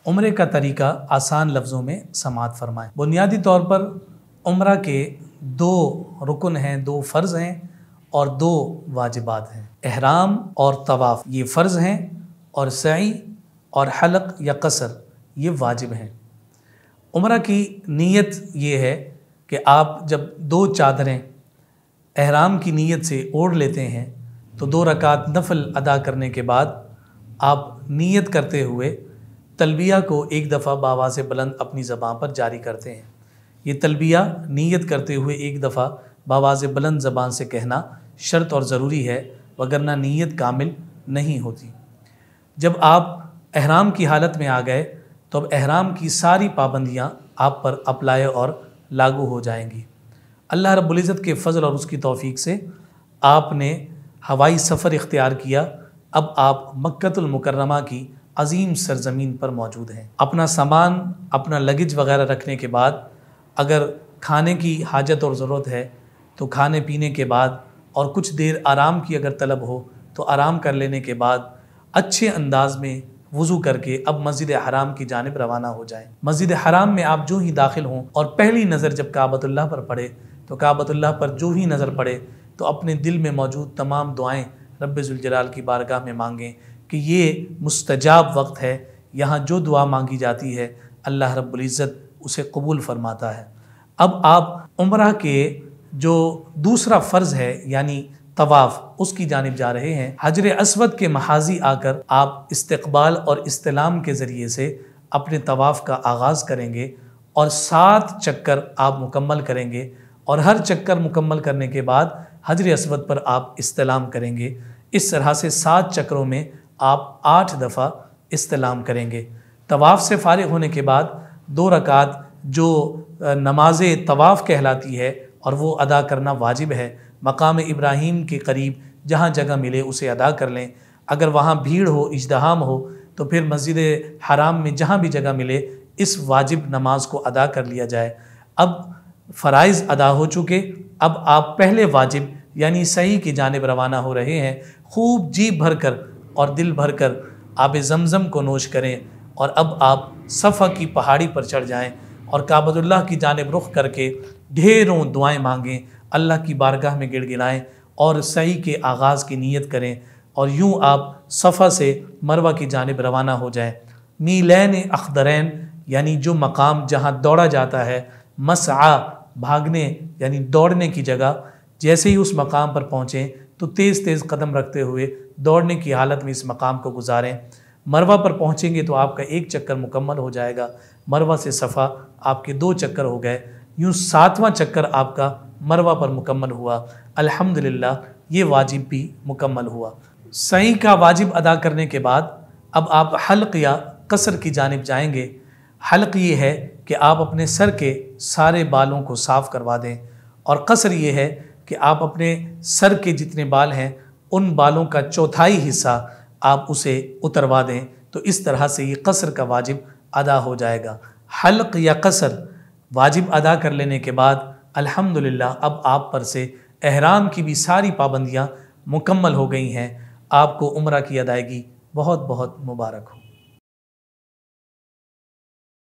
उम्रे का तरीका आसान लफ्ज़ों में समाअत फरमाएं। बुनियादी तौर पर उम्रा के 2 रुकन हैं, 2 फ़र्ज़ हैं और 2 वाजिबात हैं। एहराम और तवाफ़ ये फ़र्ज़ हैं और सई और हलक या कसर ये वाजिब हैं। उम्रा की नीयत ये है कि आप जब 2 चादरें एहराम की नीयत से ओढ़ लेते हैं तो 2 रकात नफल अदा करने के बाद आप नीयत करते हुए तलबिया को एक दफ़ा बावाज़ बुलंद अपनी ज़बान पर जारी करते हैं। ये तलबिया नीयत करते हुए एक दफ़ा बावाज़ बुलंद ज़बान से कहना शर्त और ज़रूरी है, वगरना नीयत कामिल नहीं होती। जब आप एहराम की हालत में आ गए तो अब एहराम की सारी पाबंदियाँ आप पर अप्लाई और लागू हो जाएंगी। अल्लाह रब्बुल इज़्ज़त के फ़ज़ल और उसकी तौफ़ीक़ से आपने हवाई सफ़र इख्तियार किया। अब आप मक्कतुल मुकर्रमा की अज़ीम सरज़मीन पर मौजूद हैं। अपना सामान, अपना लगेज वग़ैरह रखने के बाद अगर खाने की हाजत और ज़रूरत है तो खाने पीने के बाद और कुछ देर आराम की अगर तलब हो तो आराम कर लेने के बाद अच्छे अंदाज में वज़ू करके अब मस्जिद हराम की जानिब रवाना हो जाएं। मस्जिद हराम में आप जो ही दाखिल हों और पहली नज़र जब काबतुल्लाह पर पड़े तो काबतुल्लाह पर जो ही नज़र पड़े तो अपने दिल में मौजूद तमाम दुआएं रब्बे ज़ुल जलाल की बारगाह में मांगें कि ये मुस्तजाब वक्त है। यहाँ जो दुआ मांगी जाती है अल्लाह रब्बुल इज़्ज़त उसे कबूल फरमाता है। अब आप उम्रा के जो दूसरा फ़र्ज़ है यानी तवाफ़, उसकी जानिब जा रहे हैं। हजर अस्वद के महाजी आकर आप इस्तक़बाल और इस्तिलाम के ज़रिए से अपने तवाफ़ का आगाज़ करेंगे और 7 चक्कर आप मुकम्मल करेंगे और हर चक्कर मुकम्मल करने के बाद हजर अस्वद पर आप इस्तिलाम करेंगे। इस तरह से 7 चक्रों में आप 8 दफ़ा इस्तिलाम करेंगे। तवाफ़ से फ़ारिग़ होने के बाद 2 रकात जो नमाज तवाफ़ कहलाती है और वो अदा करना वाजिब है। मकाम इब्राहीम के करीब जहाँ जगह मिले उसे अदा कर लें। अगर वहाँ भीड़ हो, इज़्दिहाम हो तो फिर मस्जिद हराम में जहाँ भी जगह मिले इस वाजिब नमाज को अदा कर लिया जाए। अब फ़राइज़ अदा हो चुके, अब आप पहले वाजिब यानी सही की जानिब रवाना हो रहे हैं। खूब जी भर कर और दिल भर कर आब ज़मज़म को नोश करें और अब आप सफ़ा की पहाड़ी पर चढ़ जाएं और काबतुल्लाह की जानिब रुख करके ढेरों दुआएं मांगें, अल्लाह की बारगाह में गिड़गिड़ाएं और सही के आगाज़ की नीयत करें और यूँ आप सफ़ा से मरवा की जानिब रवाना हो जाएं। मीलैन अख्दरैन यानी जो मकाम जहाँ दौड़ा जाता है, मसआ भागने यानी दौड़ने की जगह, जैसे ही उस मकाम पर पहुँचें तो तेज़ तेज़ कदम रखते हुए दौड़ने की हालत में इस मकाम को गुजारें। मरवा पर पहुँचेंगे तो आपका 1 चक्कर मुकम्मल हो जाएगा। मरवा से सफ़ा आपके 2 चक्कर हो गए। यूँ 7वां चक्कर आपका मरवा पर मुकम्मल हुआ। अल्हम्दुलिल्लाह ये वाजिब भी मुकम्मल हुआ। सई का वाजिब अदा करने के बाद अब आप हल्क या कसर की जानिब जाएंगे। हल्क ये है कि आप अपने सर के सारे बालों को साफ़ करवा दें और कसर ये है कि आप अपने सर के जितने बाल हैं उन बालों का चौथाई हिस्सा आप उसे उतरवा दें। तो इस तरह से ये कसर का वाजिब अदा हो जाएगा। हल्क या कसर वाजिब अदा कर लेने के बाद अल्हम्दुलिल्लाह अब आप पर से एहराम की भी सारी पाबंदियाँ मुकम्मल हो गई हैं। आपको उम्रा की अदायगी बहुत बहुत मुबारक हो।